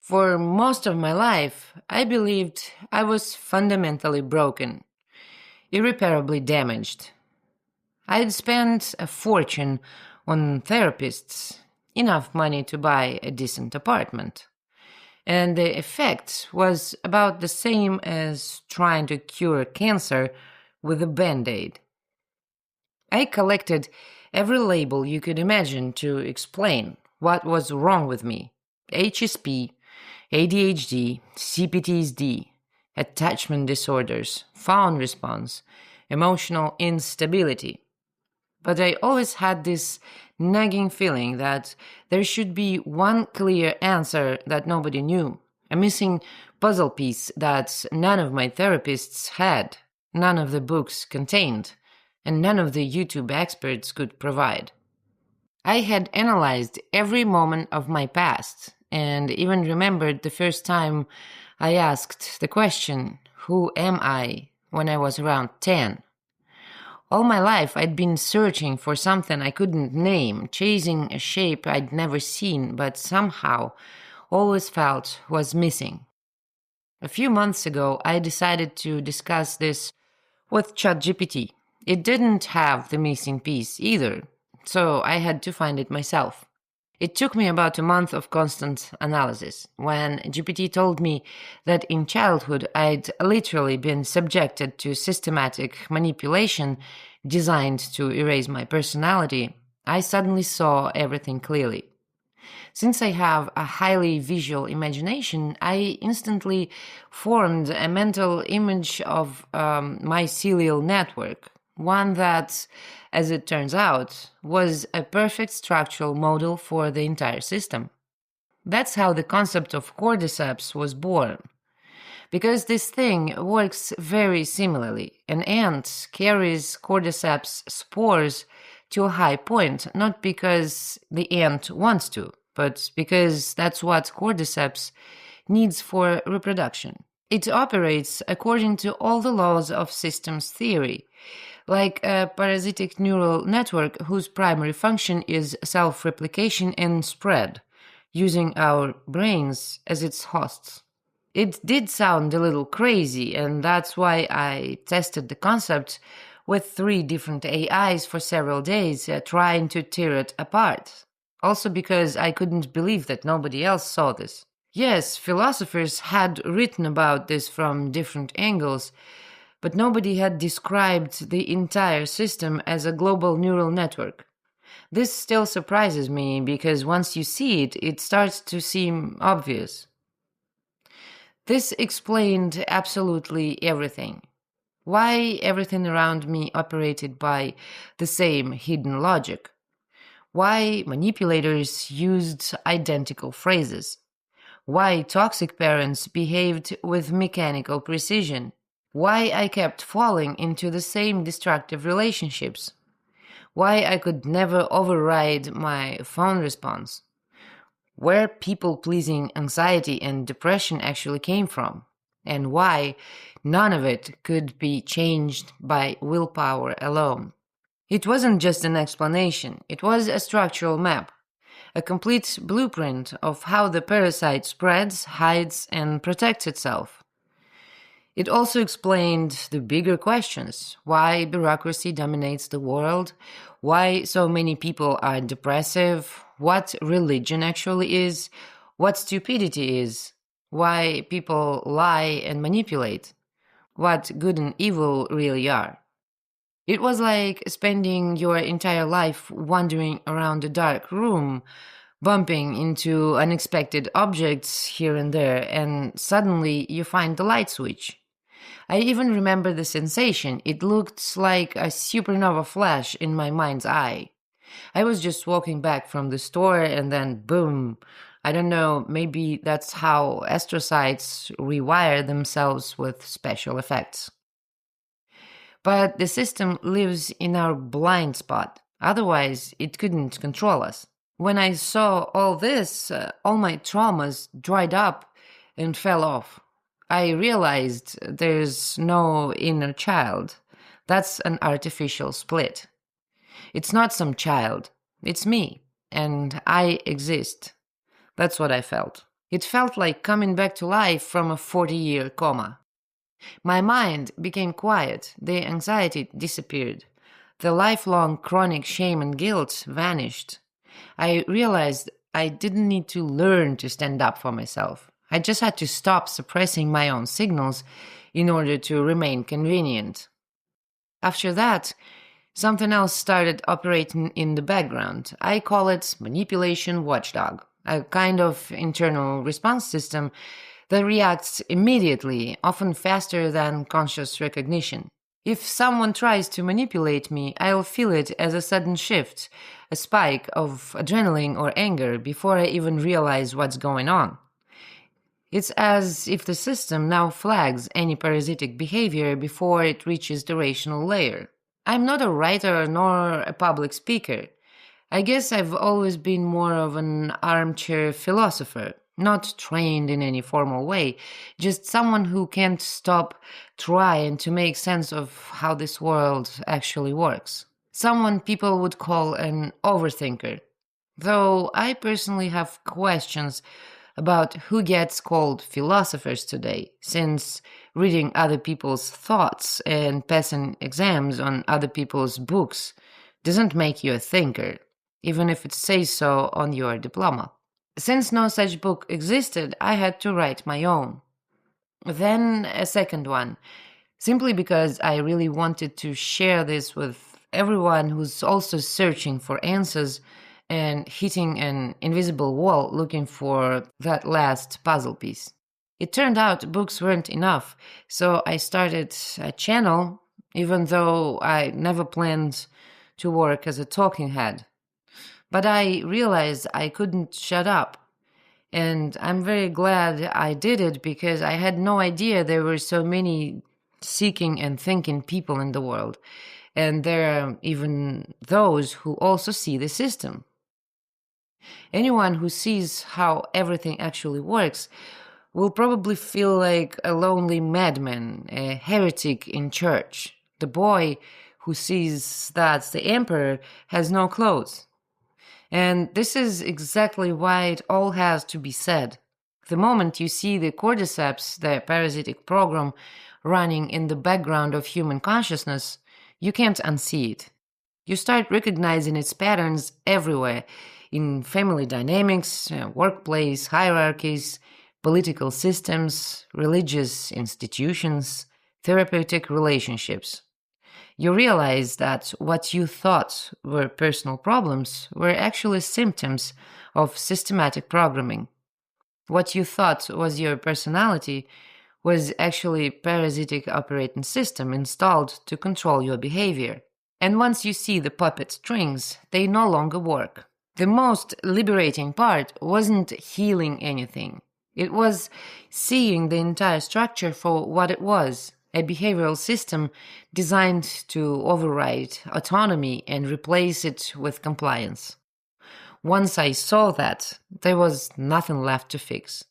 For most of my life, I believed I was fundamentally broken, irreparably damaged. I'd spent a fortune on therapists, enough money to buy a decent apartment. And the effect was about the same as trying to cure cancer with a band-aid. I collected every label you could imagine to explain what was wrong with me. HSP, ADHD, CPTSD, attachment disorders, fawn response, emotional instability. But I always had this nagging feeling that there should be one clear answer that nobody knew, a missing puzzle piece that none of my therapists had, none of the books contained, and none of the YouTube experts could provide. I had analyzed every moment of my past and even remembered the first time I asked the question, "Who am I?" when I was around 10. All my life I'd been searching for something I couldn't name, chasing a shape I'd never seen but somehow always felt was missing. A few months ago I decided to discuss this with ChatGPT. It didn't have the missing piece either, so I had to find it myself. It took me about a month of constant analysis, when GPT told me that in childhood I'd literally been subjected to systematic manipulation designed to erase my personality. I suddenly saw everything clearly. Since I have a highly visual imagination, I instantly formed a mental image of my mycelial network, one that, as it turns out, was a perfect structural model for the entire system. That's how the concept of Cordyceps was born. Because this thing works very similarly. An ant carries Cordyceps spores to a high point, not because the ant wants to, but because that's what Cordyceps needs for reproduction. It operates according to all the laws of systems theory, like a parasitic neural network whose primary function is self-replication and spread, using our brains as its hosts. It did sound a little crazy, and that's why I tested the concept with 3 different AIs for several days, trying to tear it apart. Also because I couldn't believe that nobody else saw this. Yes, philosophers had written about this from different angles, but nobody had described the entire system as a global neural network. This still surprises me because once you see it, it starts to seem obvious. This explained absolutely everything. Why everything around me operated by the same hidden logic. Why manipulators used identical phrases. Why toxic parents behaved with mechanical precision. Why I kept falling into the same destructive relationships. Why I could never override my phone response. Where people-pleasing anxiety and depression actually came from. And why none of it could be changed by willpower alone. It wasn't just an explanation, it was a structural map. A complete blueprint of how the parasite spreads, hides, and protects itself. It also explained the bigger questions: why bureaucracy dominates the world, why so many people are depressive, what religion actually is, what stupidity is, why people lie and manipulate, what good and evil really are. It was like spending your entire life wandering around a dark room, bumping into unexpected objects here and there, and suddenly you find the light switch. I even remember the sensation. It looked like a supernova flash in my mind's eye. I was just walking back from the store and then boom. I don't know, maybe that's how astrocytes rewire themselves with special effects. But the system lives in our blind spot. Otherwise, it couldn't control us. When I saw all this, all my traumas dried up and fell off. I realized there's no inner child. That's an artificial split. It's not some child. It's me. And I exist. That's what I felt. It felt like coming back to life from a 40-year coma. My mind became quiet, the anxiety disappeared. The lifelong chronic shame and guilt vanished. I realized I didn't need to learn to stand up for myself. I just had to stop suppressing my own signals in order to remain convenient. After that, something else started operating in the background. I call it manipulation watchdog, a kind of internal response system that reacts immediately, often faster than conscious recognition. If someone tries to manipulate me, I'll feel it as a sudden shift, a spike of adrenaline or anger before I even realize what's going on. It's as if the system now flags any parasitic behavior before it reaches the rational layer. I'm not a writer nor a public speaker. I guess I've always been more of an armchair philosopher, not trained in any formal way, just someone who can't stop trying to make sense of how this world actually works. Someone people would call an overthinker. Though I personally have questions about who gets called philosophers today, since reading other people's thoughts and passing exams on other people's books doesn't make you a thinker, even if it says so on your diploma. Since no such book existed, I had to write my own. Then a second one, simply because I really wanted to share this with everyone who's also searching for answers and hitting an invisible wall looking for that last puzzle piece. It turned out books weren't enough, so I started a channel, even though I never planned to work as a talking head. But I realized I couldn't shut up. And I'm very glad I did it because I had no idea there were so many seeking and thinking people in the world. And there are even those who also see the system. Anyone who sees how everything actually works will probably feel like a lonely madman, a heretic in church, the boy who sees that the emperor has no clothes. And this is exactly why it all has to be said. The moment you see the Cordyceps, the parasitic program, running in the background of human consciousness, you can't unsee it. You start recognizing its patterns everywhere, in family dynamics, workplace hierarchies, political systems, religious institutions, therapeutic relationships. You realize that what you thought were personal problems were actually symptoms of systematic programming. What you thought was your personality was actually a parasitic operating system installed to control your behavior. And once you see the puppet strings, they no longer work. The most liberating part wasn't healing anything. It was seeing the entire structure for what it was, a behavioral system designed to override autonomy and replace it with compliance. Once I saw that, there was nothing left to fix.